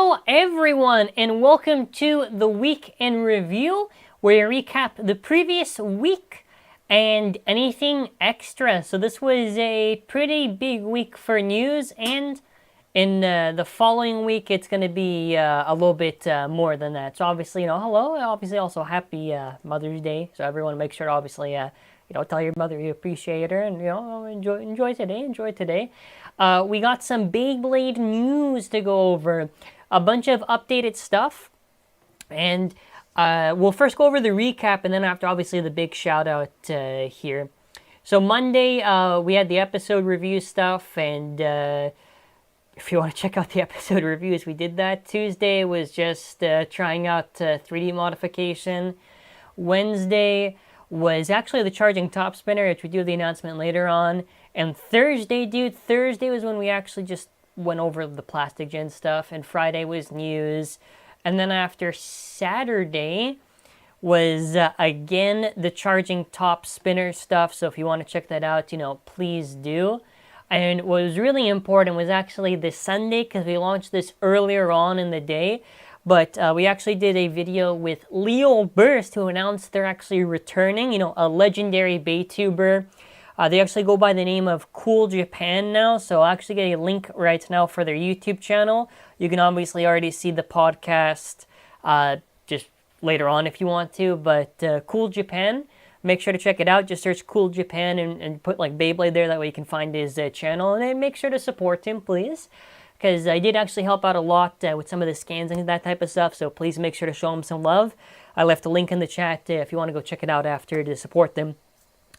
Hello everyone and welcome to the Week in Review, where we recap the previous week and anything extra. So this was a pretty big week for news, and in the following week it's going to be a little bit more than that. So obviously, hello, obviously also happy Mother's Day. So everyone make sure to obviously tell your mother you appreciate her, and enjoy today. We got some Beyblade news to go over, a bunch of updated stuff, and we'll first go over the recap, and then after, obviously, the big shout out here. So Monday, we had the episode review stuff, and if you want to check out the episode reviews, we did that. Tuesday was just trying out 3D modification. Wednesday was actually the charging top spinner, which we do the announcement later on. And Thursday was when we actually just went over the plastic gen stuff. And Friday was news. And then after Saturday was, again, the charging top spinner stuff. So if you want to check that out, please do. And what was really important was actually this Sunday, because we launched this earlier on in the day. But we actually did a video with Leo Burst, who announced they're actually returning, a legendary Baytuber. They actually go by the name of Cool Japan now, so I'll actually get a link right now for their YouTube channel. You can obviously already see the podcast just later on if you want to, but Cool Japan, make sure to check it out. Just search Cool Japan and put like Beyblade there, that way you can find his channel, and then make sure to support him, please. Because I did actually help out a lot with some of the scans and that type of stuff, so please make sure to show him some love. I left a link in the chat if you want to go check it out after to support them.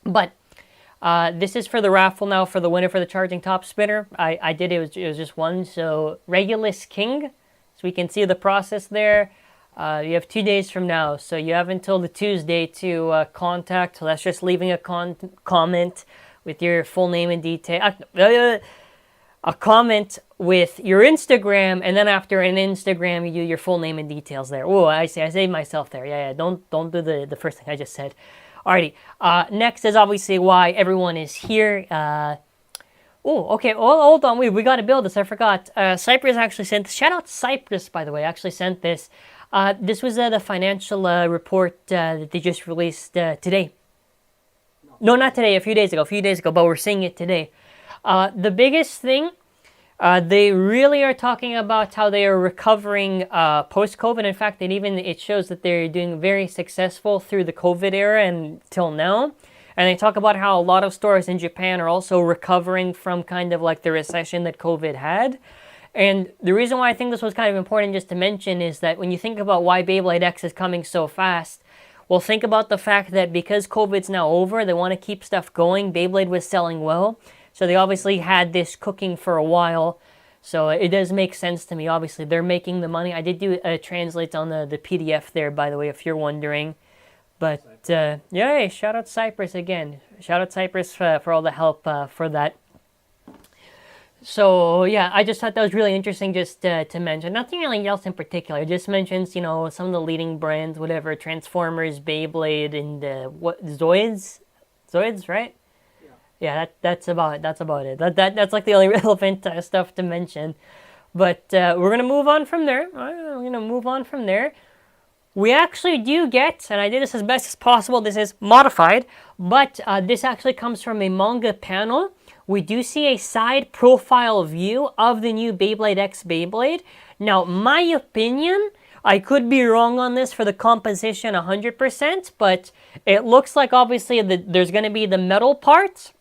But this is for the raffle now, for the winner for the charging top spinner. I did it was just one, so Regulus King. So we can see the process there. You have 2 days from now, so you have until the Tuesday to contact. So that's just leaving a comment with your full name and detail. A comment with your Instagram, and then after an Instagram, you do your full name and details there. Oh, I see. I saved myself there. Yeah. Don't do the first thing I just said. Alrighty. Next is obviously why everyone is here. Okay. Hold on. We got to build this. I forgot. Cypress actually sent this. Shout out Cypress, by the way. Actually sent this. This was the financial report that they just released today. No, not today. A few days ago. But we're seeing it today. The biggest thing, they really are talking about how they are recovering post-COVID. In fact, it shows that they're doing very successful through the COVID era and till now. And they talk about how a lot of stores in Japan are also recovering from kind of like the recession that COVID had. And the reason why I think this was kind of important just to mention is that when you think about why Beyblade X is coming so fast, well, think about the fact that because COVID's now over, they want to keep stuff going. Beyblade was selling well. So they obviously had this cooking for a while. So it does make sense to me. Obviously, they're making the money. I did do a translate on the PDF there, by the way, if you're wondering. But, yeah, shout out Cypress again. Shout out Cypress for all the help for that. So, yeah, I just thought that was really interesting just to mention. Nothing really else in particular. It just mentions, some of the leading brands, whatever, Transformers, Beyblade, and Zoids? Zoids, right? Yeah, that's about it. That's like the only relevant stuff to mention. But we're gonna move on from there. We actually do get, and I did this as best as possible. This is modified, but this actually comes from a manga panel. We do see a side profile view of the new Beyblade X Beyblade. Now, my opinion, I could be wrong on this for the composition 100%, but it looks like obviously there's going to be the metal part.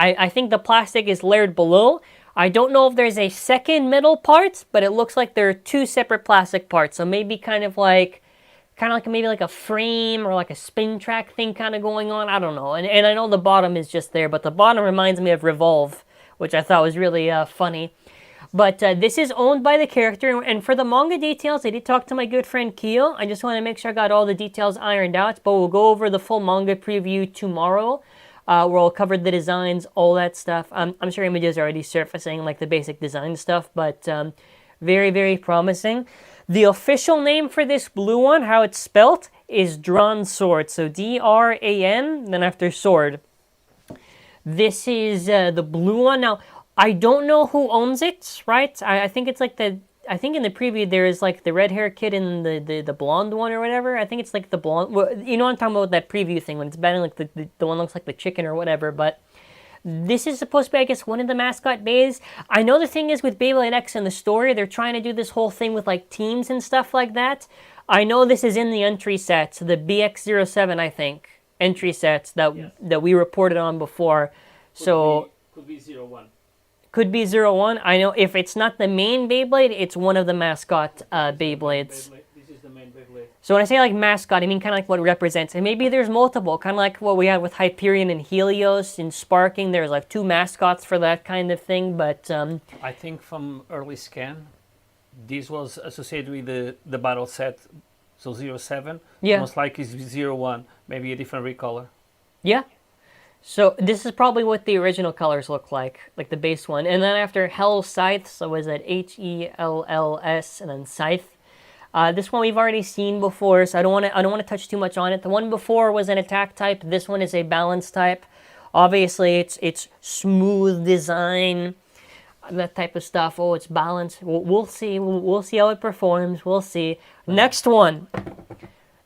I think the plastic is layered below. I don't know if there's a second metal part, but it looks like there are two separate plastic parts. So maybe kind of like maybe like a frame or like a spin track thing kind of going on. I don't know. And I know the bottom is just there, but the bottom reminds me of Revolve, which I thought was really funny. But this is owned by the character, and for the manga details, I did talk to my good friend Kyo. I just want to make sure I got all the details ironed out, but we'll go over the full manga preview tomorrow. Where I'll cover the designs, all that stuff. I'm sure images are already surfacing, like the basic design stuff, but very, very promising. The official name for this blue one, how it's spelt, is Drawn Sword. So D-R-A-N, then after sword. This is the blue one. Now, I don't know who owns it, right? I think it's like I think in the preview there is like the red hair kid and the blonde one or whatever. I think it's like the blonde. Well, you know what I'm talking about, that preview thing when it's batting like the one looks like the chicken or whatever. But this is supposed to be, I guess, one of the mascot bays. I know the thing is with Beyblade X in the story, they're trying to do this whole thing with like teams and stuff like that. I know this is in the entry sets, the BX07, I think, entry sets that we reported on before. Could be 01. Could be 01. I know if it's not the main Beyblade, it's one of the mascot Beyblades. This is the main Beyblade. So when I say like mascot, I mean kind of like what it represents. And maybe there's multiple, kind of like what we had with Hyperion and Helios and Sparking. There's like 2 mascots for that kind of thing. But I think from early scan, this was associated with the battle set, so 07. Yeah. Most likely it's 01, maybe a different recolor. yeah. So this is probably what the original colors look like the base one. And then after Hell Scythe, so was it HELLS and then Scythe. This one we've already seen before, so I don't want to touch too much on it. The one before was an attack type. This one is a balance type. Obviously, it's smooth design, that type of stuff. Oh, it's balanced. We'll see. We'll see how it performs. We'll see. Next one.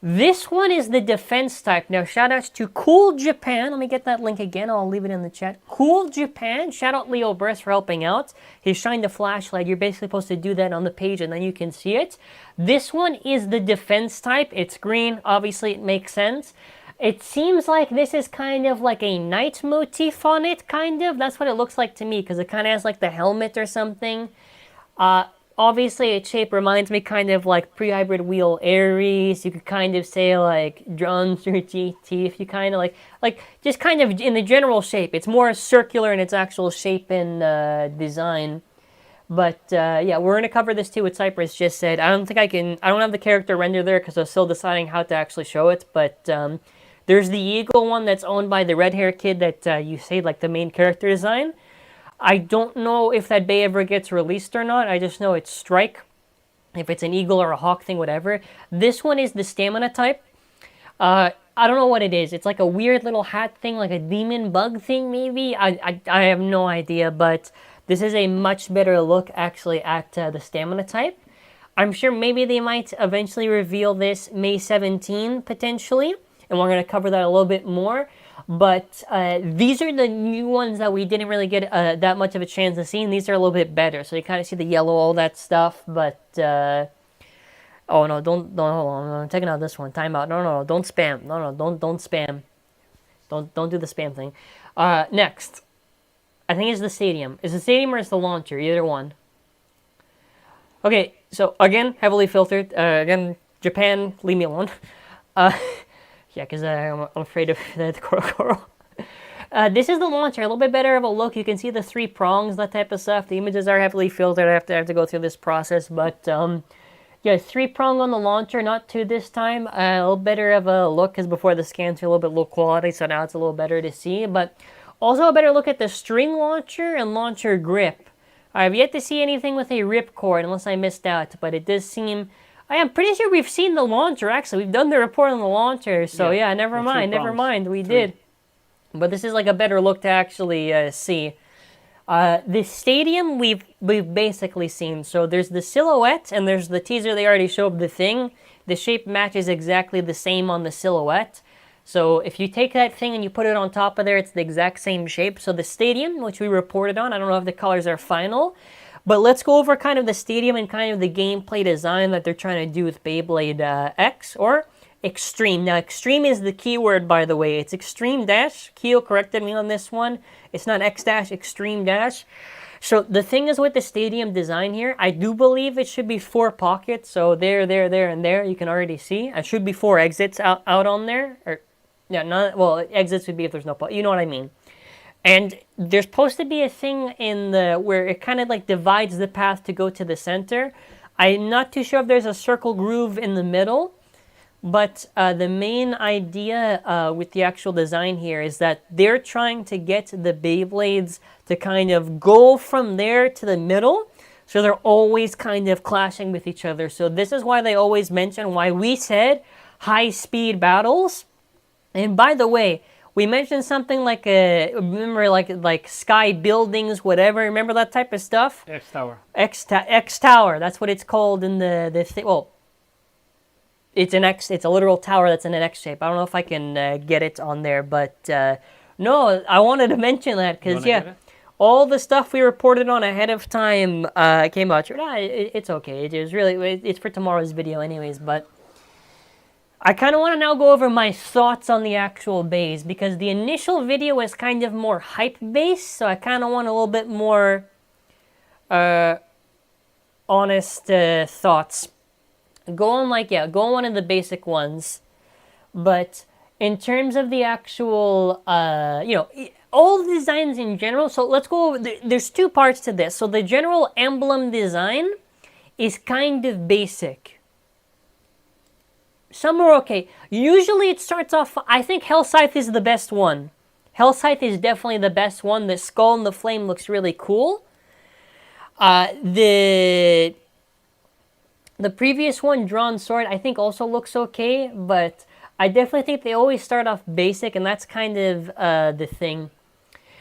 This one is the defense type. Now, shout outs to Cool Japan. Let me get that link again. I'll leave it in the chat. Cool Japan. Shout out Leo Burst for helping out. He shined the flashlight. You're basically supposed to do that on the page and then you can see it. This one is the defense type. It's green. Obviously, it makes sense. It seems like this is kind of like a knight motif on it, kind of. That's what it looks like to me because it kind of has like the helmet or something. Obviously, its shape reminds me kind of like pre-hybrid wheel Ares. You could kind of say like drums or GT if you kind of like just kind of in the general shape. It's more circular in its actual shape and design. But yeah, we're going to cover this too, what Cypress just said. I don't have the character render there because I was still deciding how to actually show it. But there's the Eagle one that's owned by the red hair kid that you say like the main character design. I don't know if that bay ever gets released or not. I just know it's Strike. If it's an eagle or a hawk thing, whatever. This one is the stamina type. I don't know what it is. It's like a weird little hat thing, like a demon bug thing maybe. I have no idea, but this is a much better look actually at the stamina type. I'm sure maybe they might eventually reveal this May 17 potentially, and we're going to cover that a little bit more. But these are the new ones that we didn't really get that much of a chance to see, and these are a little bit better. So you kind of see the yellow, all that stuff, but... oh, no, don't, hold on, I'm taking out this one. Time out. No, don't spam. No, don't spam. Don't do the spam thing. Next. I think it's the stadium. Is the stadium or is the launcher? Either one. Okay, so again, heavily filtered. Again, Japan, leave me alone. Yeah, because I'm afraid of the coral. This is the launcher, a little bit better of a look. You can see the 3 prongs, that type of stuff. The images are heavily filtered. I have to go through this process, but yeah, 3 prong on the launcher, not 2 this time. A little better of a look because before the scans were a little bit low quality, so now it's a little better to see. But also a better look at the string launcher and launcher grip. I have yet to see anything with a ripcord unless I missed out, but it does seem... I am pretty sure we've seen the launcher, actually. We've done the report on the launcher, so yeah, never mind, we did. But this is like a better look to actually see. The stadium we've basically seen. So there's the silhouette, and there's the teaser they already showed the thing. The shape matches exactly the same on the silhouette. So if you take that thing and you put it on top of there, it's the exact same shape. So the stadium, which we reported on, I don't know if the colors are final, but let's go over kind of the stadium and kind of the gameplay design that they're trying to do with Beyblade X, or Extreme. Now, Extreme is the keyword, by the way. It's Extreme Dash. Keo corrected me on this one. It's not X Dash, Extreme Dash. So the thing is with the stadium design here, I do believe it should be 4 pockets. So there, and there, you can already see. It should be 4 exits out on there. Or, yeah, not, well, exits would be if there's no pocket. You know what I mean. And there's supposed to be a thing in the where it kind of like divides the path to go to the center. I'm not too sure if there's a circle groove in the middle, but the main idea with the actual design here is that they're trying to get the Beyblades to kind of go from there to the middle, so they're always kind of clashing with each other. So this is why they always mention why we said high-speed battles. And by the way, We mentioned something like remember like sky buildings, whatever. Remember that type of stuff? X Tower. X Tower. That's what it's called in the thing. Well, it's an X. It's a literal tower that's in an X shape. I don't know if I can get it on there, but no, I wanted to mention that because all the stuff we reported on ahead of time came out. It's okay. It's for tomorrow's video, anyways, but. I kind of want to now go over my thoughts on the actual bays because the initial video was kind of more hype-based, so I kind of want a little bit more honest thoughts. Go on one of the basic ones, but in terms of the actual, all the designs in general, so let's go over, there's two parts to this. So the general emblem design is kind of basic. Some are okay. Usually it starts off, I think Hellscythe is the best one. Hellscythe is definitely the best one. The skull and the flame looks really cool. The previous one, Drawn Sword, I think also looks okay, but I definitely think they always start off basic, and that's kind of the thing.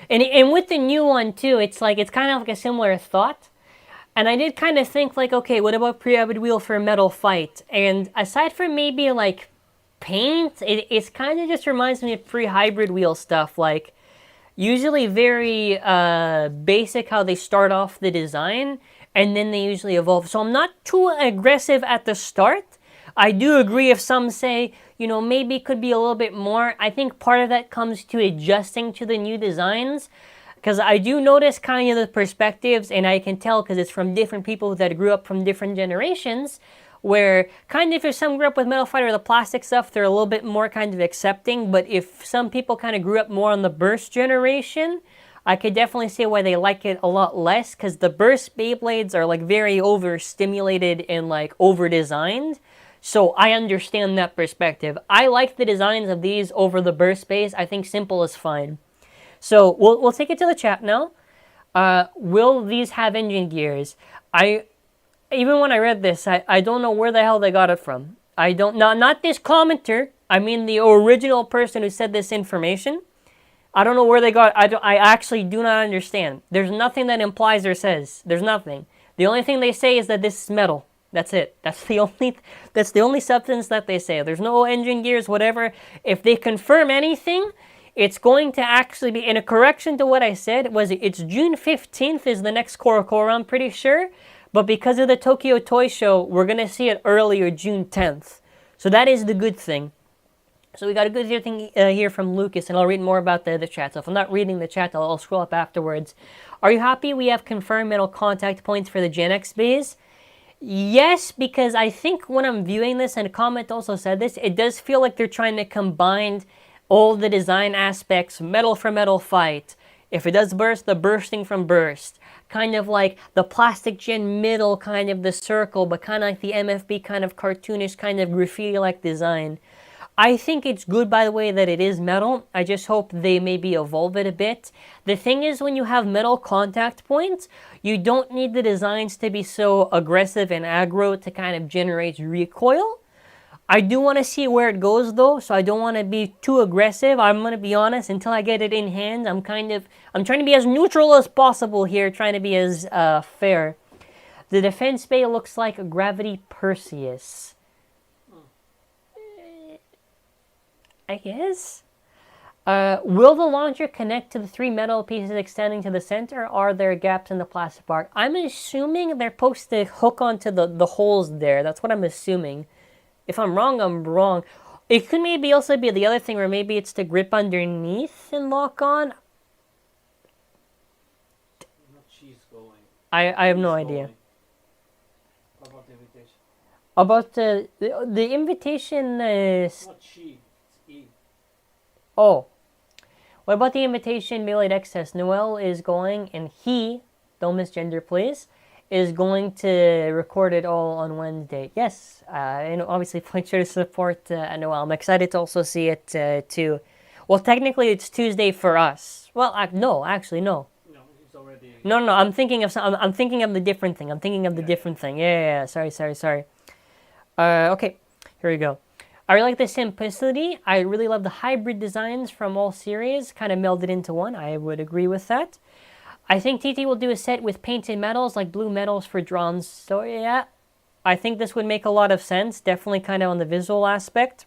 And with the new one too, it's kind of like a similar thought. And I did kind of think, like, okay, what about pre-hybrid wheel for Metal Fight? And aside from maybe, like, paint, it's kind of just reminds me of pre-hybrid wheel stuff. Like, usually very basic how they start off the design, and then they usually evolve. So I'm not too aggressive at the start. I do agree if some say, maybe it could be a little bit more. I think part of that comes to adjusting to the new designs. Because I do notice kind of the perspectives, and I can tell because it's from different people that grew up from different generations, where kind of if some grew up with Metal Fight or the plastic stuff, they're a little bit more kind of accepting. But if some people kind of grew up more on the Burst generation, I could definitely see why they like it a lot less, because the Burst Beyblades are like very overstimulated and like over-designed. So I understand that perspective. I like the designs of these over the Burst Bays. I think simple is fine. So we'll take it to the chat now. Will these have engine gears? Even when I read this, I don't know where the hell they got it from. Not this commenter. I mean the original person who said this information. I don't know where they got. I actually do not understand. There's nothing that implies or says. There's nothing. The only thing they say is that this is metal. That's it. That's the only substance that they say. There's no engine gears, whatever. If they confirm anything, it's going to actually be, in a correction to what I said, it's June 15th is the next CoroCoro, I'm pretty sure. But because of the Tokyo Toy Show, we're going to see it earlier, June 10th. So that is the good thing. So we got a good thing here from Lucas, and I'll read more about the chat. So if I'm not reading the chat, I'll scroll up afterwards. Are you happy we have confirmed metal contact points for the Gen X bays? Yes, because I think when I'm viewing this, and a comment also said this, it does feel like they're trying to combine all the design aspects, metal for Metal Fight. If it does burst, the bursting from Burst. Kind of like the Plastic Gen middle, kind of the circle, but kind of like the MFB kind of cartoonish, kind of graffiti-like design. I think it's good, by the way, that it is metal. I just hope they maybe evolve it a bit. The thing is, when you have metal contact points, you don't need the designs to be so aggressive and aggro to kind of generate recoil. I do want to see where it goes, though, so I don't want to be too aggressive. I'm going to be honest, until I get it in hand, I'm trying to be as neutral as possible here, trying to be as fair. The defense bay looks like a Gravity Perseus. I guess. Will the launcher connect to the three metal pieces extending to the center, or are there gaps in the plastic part? I'm assuming they're supposed to hook onto the holes there. That's what I'm assuming. If I'm wrong, I'm wrong. It could maybe also be the other thing where maybe it's to grip underneath and lock on. I have no idea. About the invitation. About the invitation is... Not she, it's E. Oh. What about the invitation Beyblade X test? Noel is going, and he, don't misgender please, is going to record it all on Wednesday. Yes, and obviously make sure to support Noel. I'm excited to also see it too. Well, technically it's Tuesday for us. Well, no, actually no. No, it's already. No. I'm thinking of I'm thinking of the different thing. I'm thinking of the different thing. Yeah. Sorry. Okay, here we go. I really like the simplicity. I really love the hybrid designs from all series, kind of melded into one. I would agree with that. I think TT will do a set with painted metals, like blue metals for drones. So yeah, I think this would make a lot of sense. Definitely kind of on the visual aspect.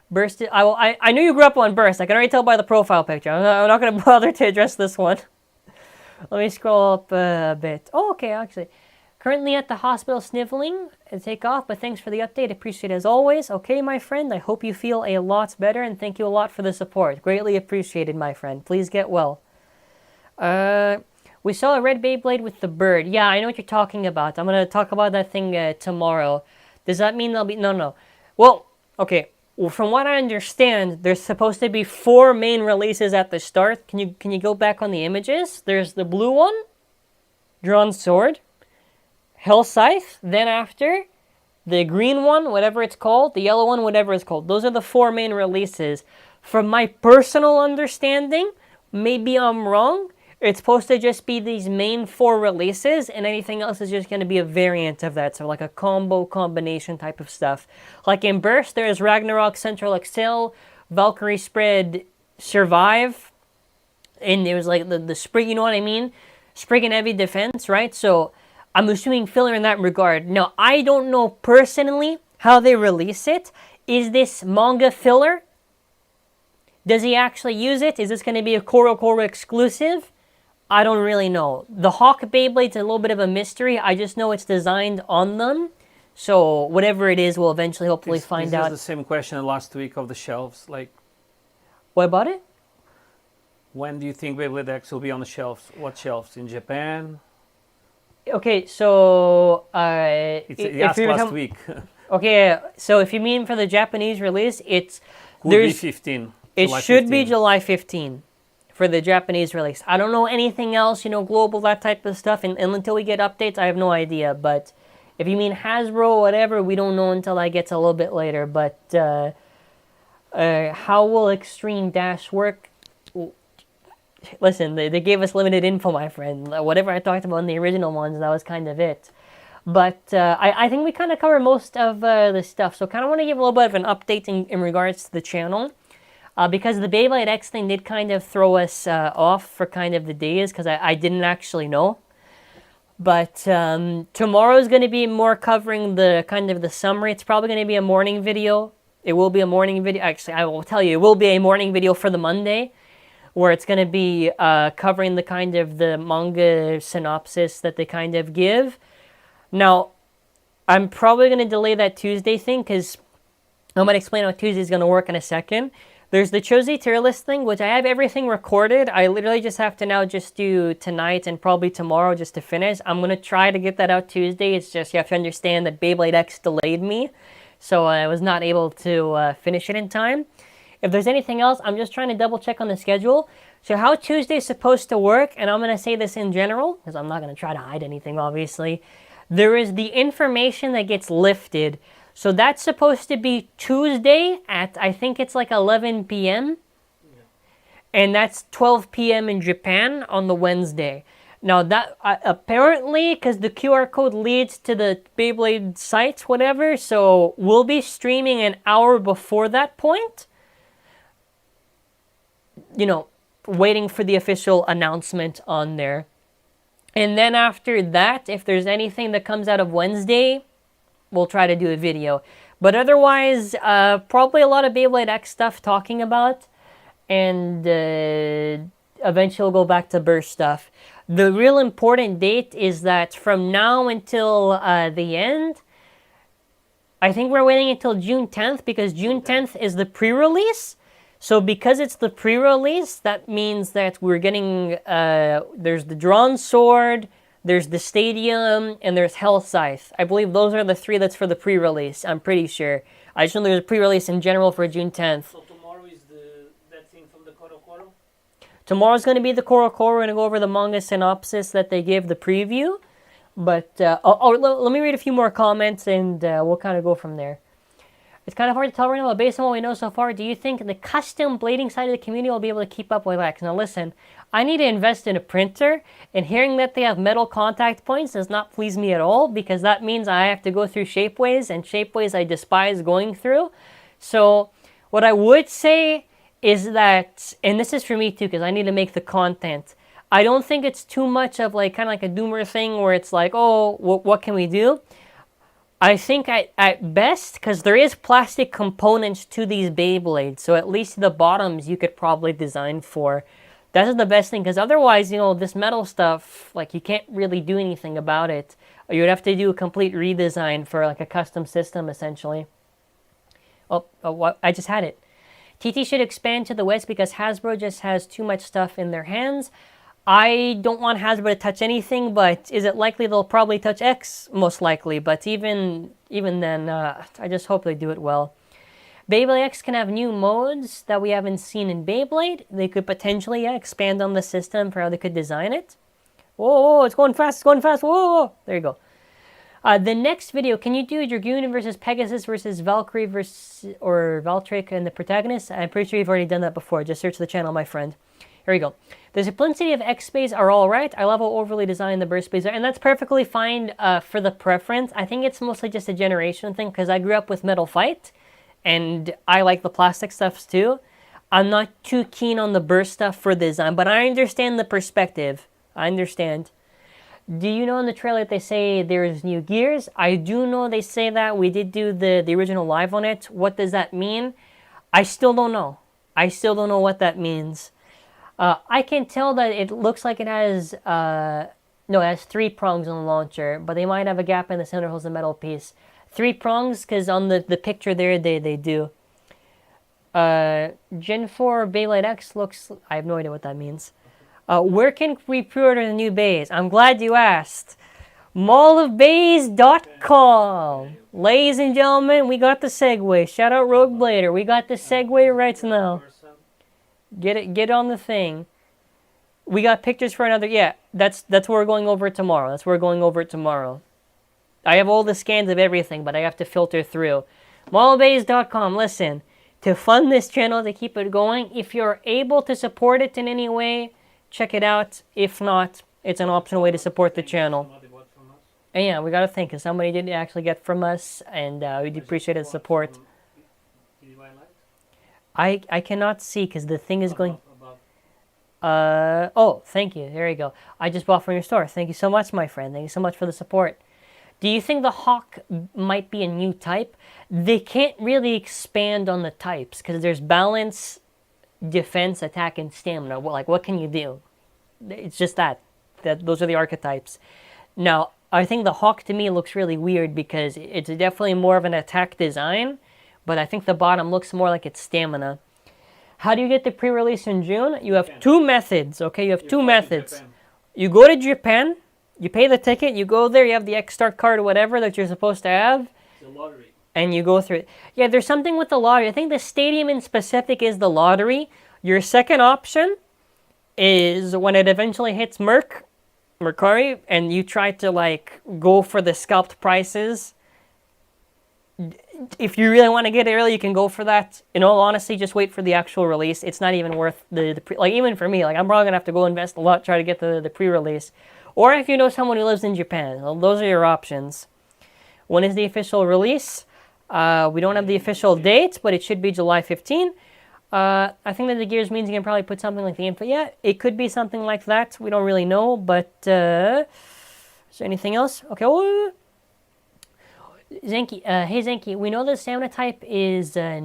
Burst. I knew you grew up on Burst. I can already tell by the profile picture. I'm not going to bother to address this one. Let me scroll up a bit. Oh, okay, actually. Currently at the hospital sniveling and take off, but thanks for the update. Appreciate it as always. Okay, my friend. I hope you feel a lot better, and thank you a lot for the support. Greatly appreciated, my friend. Please get well. We saw a red Beyblade with the bird. Yeah, I know what you're talking about. I'm going to talk about that thing tomorrow. Does that mean there'll be... No. Well, okay. Well, from what I understand, there's supposed to be 4 main releases at the start. Can you go back on the images? There's the blue one, Drawn Sword, Hell Scythe, then after, the green one, whatever it's called, the yellow one, whatever it's called. Those are the 4 main releases. From my personal understanding, maybe I'm wrong, it's supposed to just be these main 4 releases, and anything else is just going to be a variant of that. So like a combination type of stuff. Like in Burst, there's Ragnarok, Central Excel, Valkyrie Spread, Survive, and there was like the Sprig, you know what I mean? Sprig and Heavy Defense, right? So I'm assuming filler in that regard. Now, I don't know personally how they release it. Is this manga filler? Does he actually use it? Is this going to be a Koro exclusive? I don't really know. The Hawk Beyblade's a little bit of a mystery. I just know it's designed on them. So whatever it is, we'll eventually hopefully find out. This is the same question last week of the shelves. Like, what about it? When do you think Beyblade X will be on the shelves? What shelves? In Japan? Okay, so... He asked last week. Okay, so if you mean for the Japanese release, it's... Could be 15. It should be July 15 for the Japanese release. I don't know anything else, global, that type of stuff. And until we get updates, I have no idea. But if you mean Hasbro or whatever, we don't know until that gets a little bit later. But how will Extreme Dash work? Listen, they gave us limited info, my friend. Whatever I talked about in the original ones, that was kind of it. But I think we kind of cover most of the stuff. So kind of want to give a little bit of an update in regards to the channel. Because the Beyblade X thing did kind of throw us off for kind of the days, because I didn't actually know. But tomorrow is going to be more covering the kind of the summary. It's probably going to be a morning video. It will be a morning video. Actually, I will tell you, it will be a morning video for the Monday, where it's going to be covering the kind of the manga synopsis that they kind of give. Now, I'm probably going to delay that Tuesday thing, because I'm going to explain how Tuesday is going to work in a second. There's the Chosi tier list thing, which I have everything recorded. I literally just have to now just do tonight and probably tomorrow just to finish. I'm going to try to get that out Tuesday. It's just you have to understand that Beyblade X delayed me, so I was not able to finish it in time. If there's anything else, I'm just trying to double check on the schedule. So how Tuesday is supposed to work, and I'm going to say this in general, because I'm not going to try to hide anything, obviously. There is the information that gets lifted. So that's supposed to be Tuesday at, I think it's like 11 p.m. Yeah. And that's 12 p.m. in Japan on the Wednesday. Now that, apparently, because the QR code leads to the Beyblade sites, whatever, so we'll be streaming an hour before that point. Waiting for the official announcement on there. And then after that, if there's anything that comes out of Wednesday, we'll try to do a video. But otherwise, probably a lot of Beyblade X stuff talking about. And eventually we'll go back to Burst stuff. The real important date is that from now until the end, I think we're waiting until June 10th, because June 10th is the pre-release. So because it's the pre-release, that means that we're getting, there's the Drawn Sword, there's the Stadium, and there's Hell Scythe. I believe those are the 3 that's for the pre-release, I'm pretty sure. I just know there's a pre-release in general for June 10th. So tomorrow is that thing from the Koro Koro? Tomorrow's going to be the Koro Koro. We're going to go over the manga synopsis that they give the preview. But let me read a few more comments, and we'll kind of go from there. It's kind of hard to tell right now, but based on what we know so far, do you think the custom blading side of the community will be able to keep up with X? Now listen, I need to invest in a printer, and hearing that they have metal contact points does not please me at all, because that means I have to go through Shapeways, and Shapeways I despise going through. So what I would say is that, and this is for me too, because I need to make the content. I don't think it's too much of like kind of like a doomer thing where it's like, oh, what can we do? I think at best, because there is plastic components to these Beyblades, so at least the bottoms you could probably design for. That's the best thing, because otherwise, you know, this metal stuff, like you can't really do anything about it. You would have to do a complete redesign for like a custom system, essentially. Oh, what? I just had it. TT should expand to the West because Hasbro just has too much stuff in their hands. I don't want Hasbro to touch anything, but is it likely they'll probably touch X? Most likely, but even then, I just hope they do it well. Beyblade X can have new modes that we haven't seen in Beyblade. They could potentially expand on the system for how they could design it. Whoa, it's going fast, whoa, there you go. The next video, can you do Dragoon versus Pegasus versus Valkyrie versus, or Valtryek and the protagonist? I'm pretty sure you've already done that before. Just search the channel, my friend. Here we go. The simplicity of X Bays are alright. I love how overly designed the burst bays are, and that's perfectly fine for the preference. I think it's mostly just a generation thing, because I grew up with Metal Fight, and I like the plastic stuffs too. I'm not too keen on the burst stuff for design, but I understand the perspective. I understand. Do you know in the trailer that they say there's new gears? I do know they say that. We did do the original live on it. What does that mean? I still don't know. I still don't know what that means. I can tell that it looks like it has, no, it has 3 prongs on the launcher, but they might have a gap in the center holds the metal piece. 3 prongs, because on the picture there, they do. Gen 4 Beyblade X looks, I have no idea what that means. Where can we pre-order the new bays? I'm glad you asked. mallofbays.com. Ladies and gentlemen, we got the segue. Shout out Rogue Blader. We got the segue right now. Get on the thing. We got pictures for another. Yeah, that's where we're going over it tomorrow. That's where we're going over it tomorrow. I have all the scans of everything, but I have to filter through. mallofbays.com. Listen, to fund this channel, to keep it going, if you're able to support it in any way, check it out. If not, it's an optional way to support the channel. And yeah, we got to thank, because somebody did actually get from us, and we do appreciate the support. I cannot see because the thing is going... oh, thank you. There you go. I just bought from your store. Thank you so much, my friend. Thank you so much for the support. Do you think the Hawk might be a new type? They can't really expand on the types because there's balance, defense, attack, and stamina. Well, like, what can you do? It's just that. Those are the archetypes. Now, I think the Hawk to me looks really weird because it's definitely more of an attack design, but I think the bottom looks more like it's stamina. How do you get the pre-release in June? You have 2 methods, okay? You have 2 methods. You go to Japan, you pay the ticket, you go there, you have the X-Start card or whatever that you're supposed to have. It's a lottery. And you go through it. Yeah, there's something with the lottery. I think the stadium in specific is the lottery. Your second option is when it eventually hits Mercari, and you try to, like, go for the scalped prices. If you really want to get it early, you can go for that. In all honesty, just wait for the actual release. It's not even worth like, even for me, like, I'm probably going to have to go invest a lot, try to get the pre-release. Or if you know someone who lives in Japan, well, those are your options. When is the official release? We don't have the official date, but it should be July 15. I think that the gears means you can probably put something like the info. Yeah, it could be something like that. We don't really know, but is there anything else? Okay. Oh, ZANKYE, hey ZANKYE, we know the stamina type is the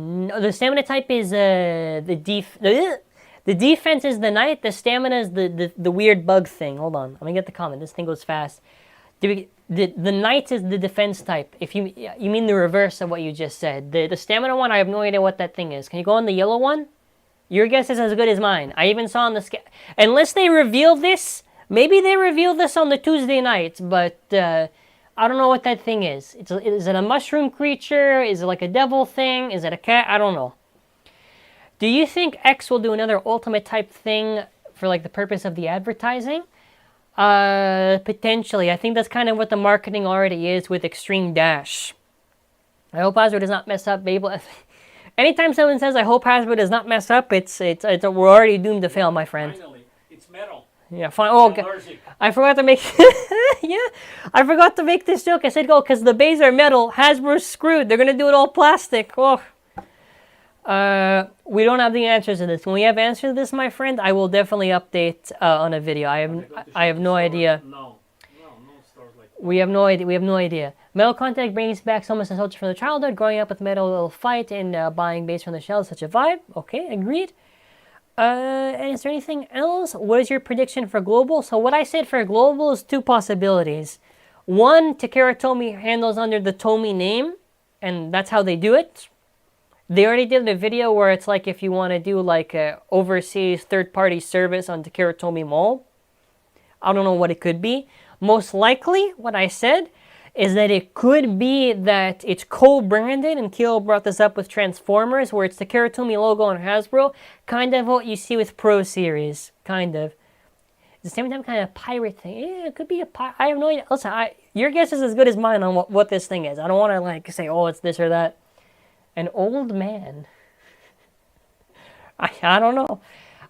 defense is the knight. The stamina is the weird bug thing. Hold on, let me get the comment. This thing goes fast. The knight is the defense type. If you mean the reverse of what you just said. The stamina one, I have no idea what that thing is. Can you go on the yellow one? Your guess is as good as mine. I even saw on the unless they reveal this, maybe they reveal this on the Tuesday night, but I don't know what that thing is. Is it a mushroom creature? Is it like a devil thing? Is it a cat? I don't know. Do you think X will do another ultimate type thing for like the purpose of the advertising? Potentially. I think that's kind of what the marketing already is with Extreme Dash. I hope Hasbro does not mess up Beyblade. Anytime someone says I hope Hasbro does not mess up, we're already doomed to fail, my friend. Finally, it's metal. Yeah, fine. Oh, okay. I forgot to make. Yeah, I forgot to make this joke. I said, "Oh, because the bays are metal, Hasbro's screwed. They're gonna do it all plastic." Oh, We don't have the answers to this. When we have answers to this, my friend, I will definitely update on a video. I have no idea. No stores like that. We have no idea. We have no idea. Metal contact brings back so much nostalgia from the childhood. Growing up with metal fight and buying base from the shell is such a vibe. Okay, agreed. And is there anything else? What is your prediction for global? So what I said for global is two possibilities. One, Takara Tomy handles under the Tomy name, and that's how they do it. They already did a video where it's like if you want to do like a overseas third-party service on Takara Tomy Mall. I don't know what it could be. Most likely, what I said is that it could be that it's co-branded, and Kyo brought this up with Transformers, where it's the Takara Tomy logo on Hasbro, kind of what you see with Pro Series, kind of. At the same time, kind of pirate thing. Yeah, it could be a pirate. I have no idea. Listen, your guess is as good as mine on what this thing is. I don't want to like say, oh, it's this or that. An old man. I don't know.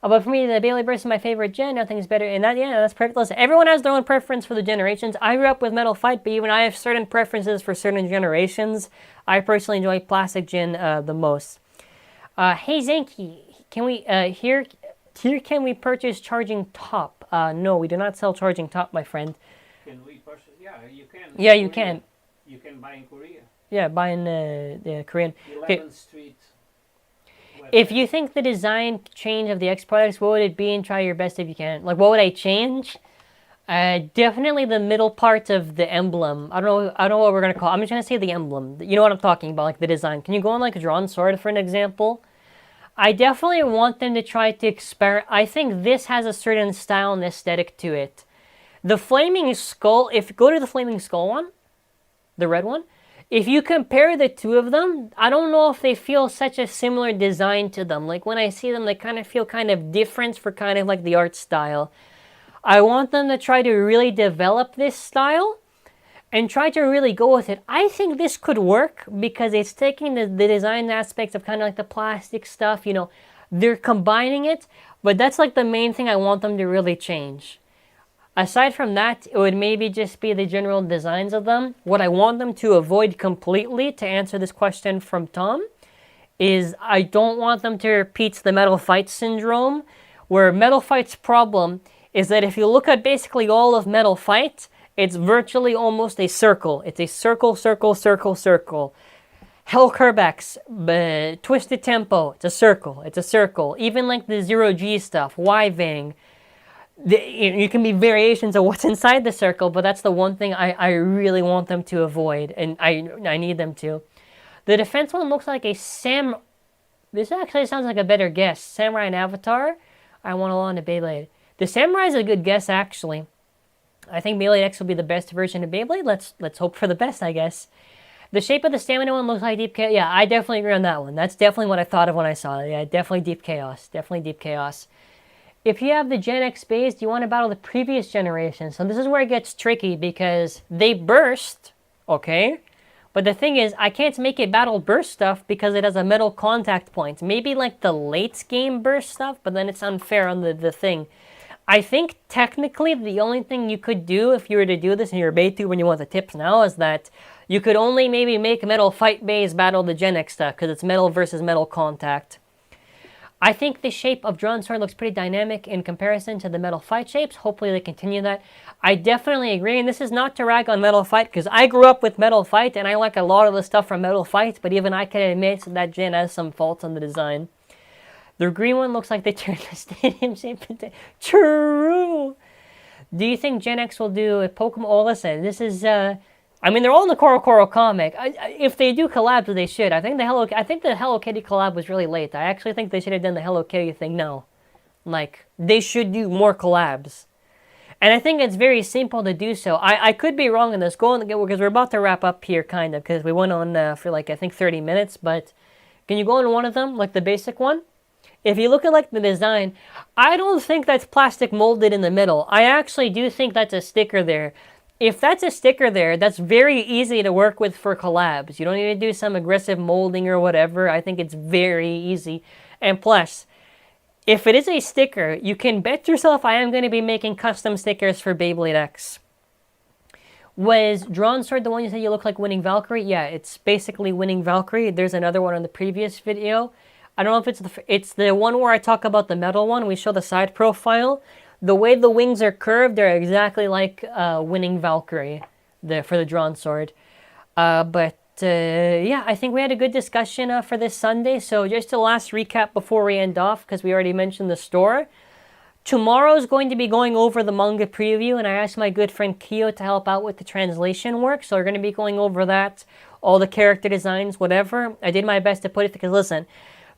But for me, the Beyblade Burst is my favorite gen. Nothing's better. And that's perfect. Listen, everyone has their own preference for the generations. I grew up with Metal Fight, but even I have certain preferences for certain generations. I personally enjoy Plastic Gen the most. Hey, ZANKYE, can we, here can we purchase Charging Top? No, we do not sell Charging Top, my friend. Can we purchase? Yeah, you can. Yeah, you can. You can buy in Korea. Yeah, buy in the Korean. 11th Okay. Street. If you think the design change of the X products, what would it be, and try your best if you can? Like, what would I change? Definitely the middle part of the emblem. I don't know what we're gonna call it. I'm just gonna say the emblem. You know what I'm talking about, like the design. Can you go on like a drawn sword for an example? I definitely want them to try to experiment. I think this has a certain style and aesthetic to it. The Flaming Skull, if you go to the Flaming Skull one, the red one, if you compare the two of them, I don't know if they feel such a similar design to them. Like when I see them, they kind of feel kind of different for kind of like the art style. I want them to try to really develop this style and try to really go with it. I think this could work because it's taking the design aspects of kind of like the plastic stuff, you know, they're combining it, but that's like the main thing I want them to really change. Aside from that, it would maybe just be the general designs of them. What I want them to avoid completely, to answer this question from Tom, is I don't want them to repeat the Metal Fight syndrome, where Metal Fight's problem is that if you look at basically all of Metal Fight, it's virtually almost a circle. It's a circle, circle, circle, circle. Hell Kerbex, Twisted Tempo, it's a circle, it's a circle. Even like the Zero G stuff, Y-Ving, you can be variations of what's inside the circle, but that's the one thing I really want them to avoid, and I need them to. The defense one looks like a This actually sounds like a better guess. Samurai and Avatar. I want to on to Beyblade. The Samurai is a good guess, actually. I think Beyblade X will be the best version of Beyblade. Let's hope for the best, I guess. The shape of the stamina one looks like Deep Chaos. Yeah, I definitely agree on that one. That's definitely what I thought of when I saw it. Yeah, definitely Deep Chaos. Definitely Deep Chaos. If you have the Gen X base, do you want to battle the previous generation? So this is where it gets tricky because they burst, okay? But the thing is, I can't make it battle burst stuff because it has a metal contact point. Maybe like the late game burst stuff, but then it's unfair on the thing. I think technically the only thing you could do if you were to do this in your beta when you want the tips now is that you could only maybe make Metal Fight base battle the Gen X stuff because it's metal versus metal contact. I think the shape of Drawn Sword looks pretty dynamic in comparison to the Metal Fight shapes. Hopefully they continue that. I definitely agree, and this is not to rag on Metal Fight, because I grew up with Metal Fight, and I like a lot of the stuff from Metal Fight, but even I can admit that Gen has some faults on the design. The green one looks like they turned the stadium shape into... True! Do you think Gen X will do a Pokemon... Oh, listen, this is... I mean, they're all in the Koro comic. If they do collabs, they should. I think the Hello Kitty collab was really late. I actually think they should have done the Hello Kitty thing now. Like, they should do more collabs. And I think it's very simple to do so. I could be wrong in this. Go on, because we're about to wrap up here, kind of, because we went on for, like, I think 30 minutes. But can you go on one of them, like the basic one? If you look at, like, the design, I don't think that's plastic molded in the middle. I actually do think that's a sticker there. If that's a sticker there, that's very easy to work with for collabs. You don't need to do some aggressive molding or whatever. I think it's very easy. And plus, if it is a sticker, you can bet yourself I am going to be making custom stickers for Beyblade X. Was Drawn Sword the one you said you look like Winning Valkyrie? Yeah, it's basically Winning Valkyrie. There's another one on the previous video. I don't know if it's the one where I talk about the metal one. We show the side profile. The way the wings are curved, they're exactly like Winning Valkyrie for the drawn sword. Yeah, I think we had a good discussion for this Sunday. So just a last recap before we end off, because we already mentioned the store. Tomorrow's going to be going over the manga preview, and I asked my good friend Kyo to help out with the translation work. So we're going to be going over that, all the character designs, whatever. I did my best to put it, because listen,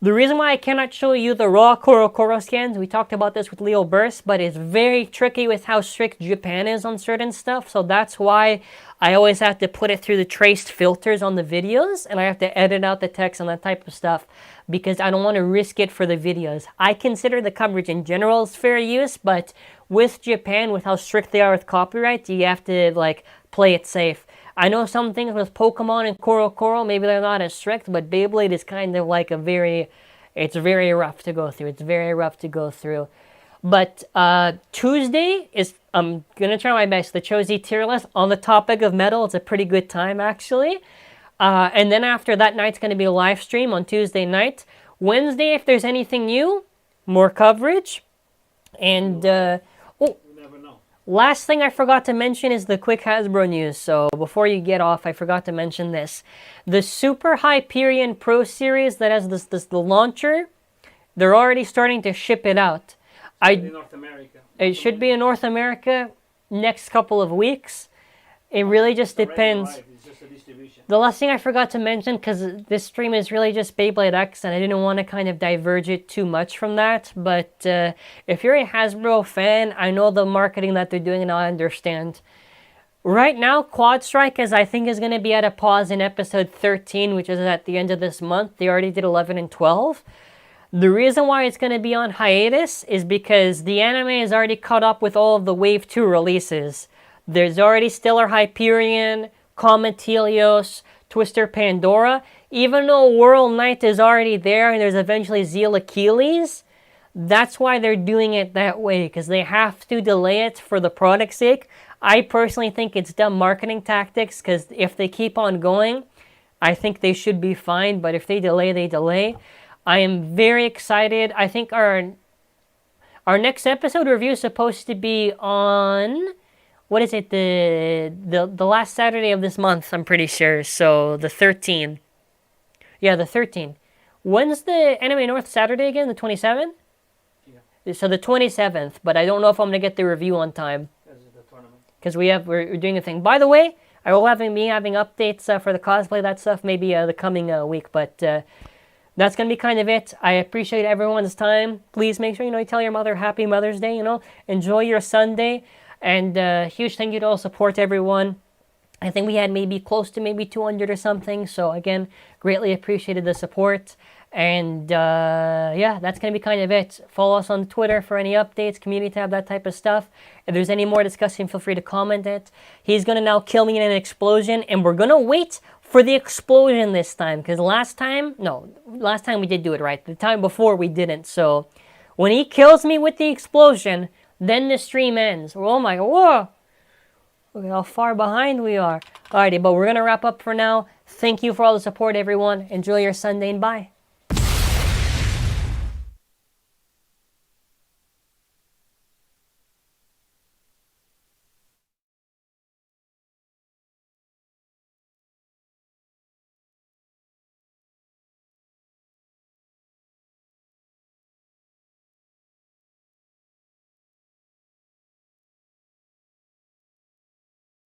the reason why I cannot show you the raw Koro scans, we talked about this with Leo Burst, but it's very tricky with how strict Japan is on certain stuff. So that's why I always have to put it through the traced filters on the videos, and I have to edit out the text and that type of stuff, because I don't want to risk it for the videos. I consider the coverage in general as fair use, but with Japan, with how strict they are with copyright, you have to like play it safe. I know some things with Pokemon and Koro, maybe they're not as strict, but Beyblade is kind of like it's very rough to go through. It's very rough to go through. But Tuesday is, I'm going to try my best, the Chozi tier list on the topic of metal. It's a pretty good time, actually. And then after that night's going to be a live stream on Tuesday night. Wednesday, if there's anything new, more coverage. And, last thing I forgot to mention is the quick Hasbro news. So before you get off, I forgot to mention this. The Super Hyperion Pro Series that has the launcher, they're already starting to ship it out. In North America. It should be in North America next couple of weeks. It really just depends. It's just a distribution. The last thing I forgot to mention, because this stream is really just Beyblade X, and I didn't want to kind of diverge it too much from that, but if you're a Hasbro fan, I know the marketing that they're doing, and I understand. Right now, Quad Strike I think is going to be at a pause in episode 13, which is at the end of this month. They already did 11 and 12. The reason why it's going to be on hiatus is because the anime is already caught up with all of the Wave 2 releases. There's already Stellar Hyperion, Comet Helios, Twister Pandora. Even though World Knight is already there and there's eventually Zeal Achilles, that's why they're doing it that way, because they have to delay it for the product's sake. I personally think it's dumb marketing tactics, because if they keep on going, I think they should be fine, but if they delay, they delay. I am very excited. I think our next episode review is supposed to be on, what is it, the last Saturday of this month, I'm pretty sure. So the 13th. Yeah, the 13th. When's the Anime North Saturday again? The 27th? Yeah. So the 27th, but I don't know if I'm going to get the review on time. Because we're doing a thing. By the way, I will be having updates for the cosplay, that stuff, maybe the coming week, but that's going to be kind of it. I appreciate everyone's time. Please make sure, you tell your mother Happy Mother's Day, Enjoy your Sunday. And huge thank you to all support everyone. I think we had close to 200 or something. So again, greatly appreciated the support. And yeah, that's going to be kind of it. Follow us on Twitter for any updates, community tab, that type of stuff. If there's any more discussion, feel free to comment it. He's going to now kill me in an explosion. And we're going to wait for the explosion this time. Because last time we did do it right. The time before we didn't. So when he kills me with the explosion, then the stream ends. Oh my god, whoa! Look at how far behind we are. Alrighty, but we're going to wrap up for now. Thank you for all the support, everyone. Enjoy your Sunday and bye.